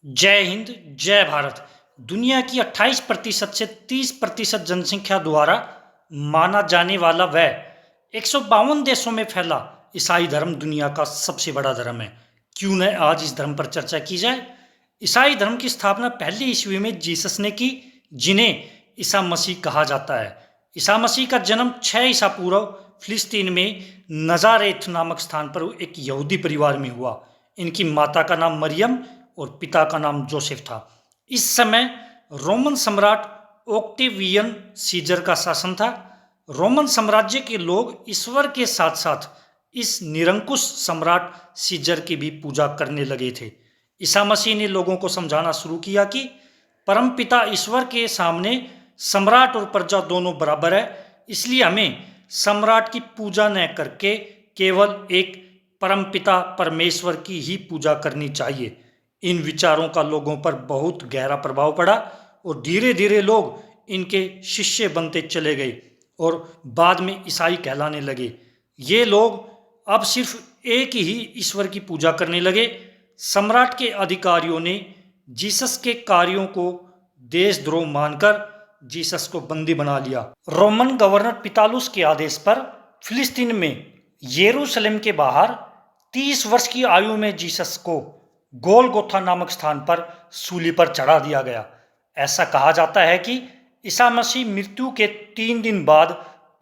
जय हिंद, जय भारत। दुनिया की 28% से 30% जनसंख्या द्वारा माना जाने वाला वह 152 देशों में फैला ईसाई धर्म दुनिया का सबसे बड़ा धर्म है। क्यों न आज इस धर्म पर चर्चा की जाए। ईसाई धर्म की स्थापना पहली ईस्वी में जीसस ने की, जिन्हें ईसा मसीह कहा जाता है। ईसा मसीह का जन्म 6 ईसा पूर्व फिलिस्तीन में नजारेथ नामक स्थान पर एक यहूदी परिवार में हुआ। इनकी माता का नाम मरियम और पिता का नाम जोसेफ था। इस समय रोमन सम्राट ओक्टेवियन सीजर का शासन था। रोमन साम्राज्य के लोग ईश्वर के साथ साथ इस निरंकुश सम्राट सीजर की भी पूजा करने लगे थे। ईसा मसीह ने लोगों को समझाना शुरू किया कि परमपिता ईश्वर के सामने सम्राट और प्रजा दोनों बराबर है, इसलिए हमें सम्राट की पूजा न करके केवल एक परमपिता परमेश्वर की ही पूजा करनी चाहिए। इन विचारों का लोगों पर बहुत गहरा प्रभाव पड़ा और धीरे धीरे लोग इनके शिष्य बनते चले गए और बाद में ईसाई कहलाने लगे। ये लोग अब सिर्फ एक ही ईश्वर की पूजा करने लगे। सम्राट के अधिकारियों ने जीसस के कार्यों को देशद्रोह मानकर जीसस को बंदी बना लिया। रोमन गवर्नर पितालुस के आदेश पर फिलिस्तीन में यरूशलेम के बाहर 30 वर्ष की आयु में जीसस को गोलगोथा नामक स्थान पर सूली पर चढ़ा दिया गया। ऐसा कहा जाता है कि ईसा मसीह मृत्यु के 3 दिन बाद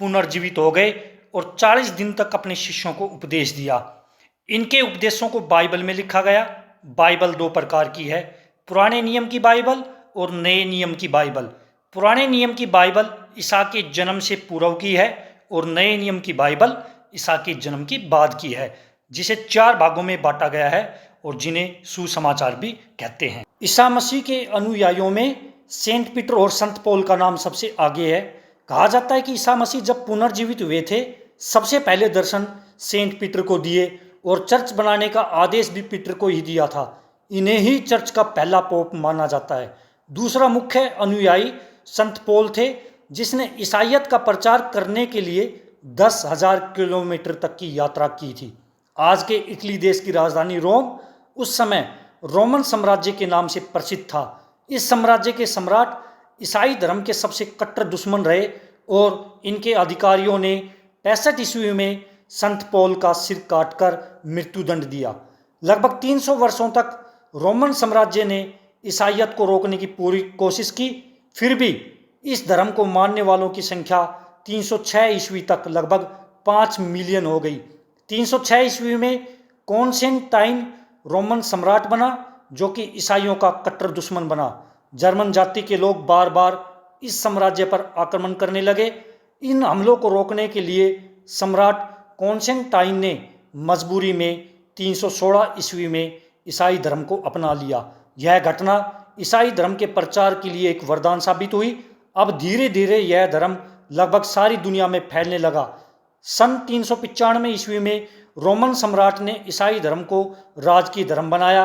पुनर्जीवित हो गए और 40 दिन तक अपने शिष्यों को उपदेश दिया। इनके उपदेशों को बाइबल में लिखा गया। बाइबल 2 प्रकार की है, पुराने नियम की बाइबल और नए नियम की बाइबल। पुराने नियम की बाइबल ईसा के जन्म से पूर्व की है और नए नियम की बाइबल ईसा के जन्म की बाद की है, जिसे 4 भागों में बांटा गया है और जिन्हें सुसमाचार भी कहते हैं। ईसा मसीह के अनुयायियों में सेंट पीटर और संत पौल का नाम सबसे आगे है। कहा जाता है कि ईसा मसीह जब पुनर्जीवित हुए थे, सबसे पहले दर्शन सेंट पीटर को दिए और चर्च बनाने का आदेश भी पीटर को ही दिया था। इन्हें ही चर्च का पहला पोप माना जाता है। दूसरा मुख्य अनुयायी संत पौल थे, जिसने ईसाइयत का प्रचार करने के लिए 10,000 किलोमीटर तक की यात्रा की थी। आज के इटली देश की राजधानी रोम उस समय रोमन साम्राज्य के नाम से प्रसिद्ध था। इस साम्राज्य के सम्राट ईसाई धर्म के सबसे कट्टर दुश्मन रहे और इनके अधिकारियों ने 65 ईस्वी में संत पौल का सिर काटकर मृत्युदंड दिया। लगभग 300 वर्षों तक रोमन साम्राज्य ने ईसाइयत को रोकने की पूरी कोशिश की, फिर भी इस धर्म को मानने वालों की संख्या 306 ईस्वी तक लगभग 5 मिलियन हो गई। 306 ईस्वी में कॉन्स्टेंटाइन रोमन सम्राट बना, जो कि ईसाइयों का कट्टर दुश्मन बना। जर्मन जाति के लोग बार बार इस साम्राज्य पर आक्रमण करने लगे। इन हमलों को रोकने के लिए सम्राट कॉन्स्टेंटाइन ने मजबूरी में 316 ईस्वी में ईसाई धर्म को अपना लिया। यह घटना ईसाई धर्म के प्रचार के लिए एक वरदान साबित हुई। अब धीरे धीरे यह धर्म लगभग सारी दुनिया में फैलने लगा। सन 395 ईस्वी में रोमन सम्राट ने ईसाई धर्म को राजकीय धर्म बनाया।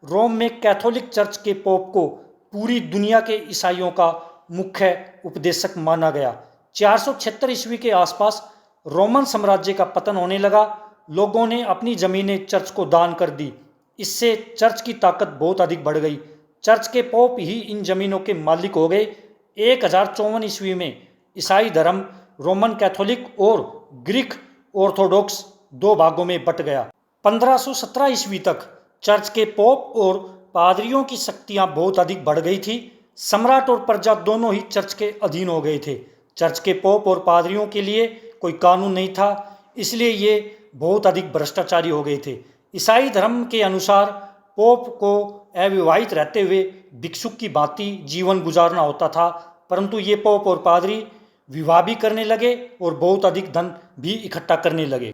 रोम में कैथोलिक चर्च के पोप को पूरी दुनिया के ईसाइयों का मुख्य उपदेशक माना गया। 476 ईस्वी के आसपास रोमन साम्राज्य का पतन होने लगा। लोगों ने अपनी जमीनें चर्च को दान कर दी। इससे चर्च की ताकत बहुत अधिक बढ़ गई। चर्च के पोप ही इन जमीनों के मालिक हो गए। 1054 ईस्वी में ईसाई धर्म रोमन कैथोलिक और ग्रीक ऑर्थोडॉक्स 2 भागों में बट गया। 1517 ईस्वी तक चर्च के पोप और पादरियों की शक्तियां बहुत अधिक बढ़ गई थी। सम्राट और प्रजा दोनों ही चर्च के अधीन हो गए थे। चर्च के पोप और पादरियों के लिए कोई कानून नहीं था, इसलिए ये बहुत अधिक भ्रष्टाचारी हो गए थे। ईसाई धर्म के अनुसार पोप को अविवाहित रहते हुए भिक्षुक की भांति जीवन गुजारना होता था, परंतु ये पोप और पादरी विवाह भी करने लगे और बहुत अधिक धन भी इकट्ठा करने लगे।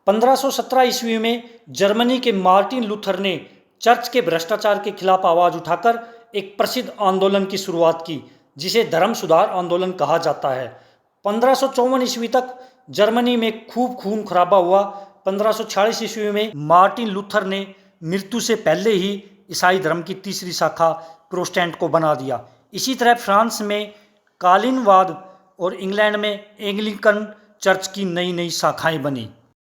1517 ईस्वी में जर्मनी के मार्टिन लूथर ने चर्च के भ्रष्टाचार के खिलाफ आवाज उठाकर एक प्रसिद्ध आंदोलन की शुरुआत की, जिसे धर्म सुधार आंदोलन कहा जाता है। 1554 ईस्वी तक जर्मनी में खूब खून खराबा हुआ। 1546 ईस्वी में मार्टिन लूथर ने मृत्यु से पहले ही ईसाई धर्म की तीसरी शाखा प्रोटेस्टेंट को बना दिया। इसी तरह फ्रांस में कालीनवाद और इंग्लैंड में एंग्लिकन चर्च की नई नई शाखाएं बनी।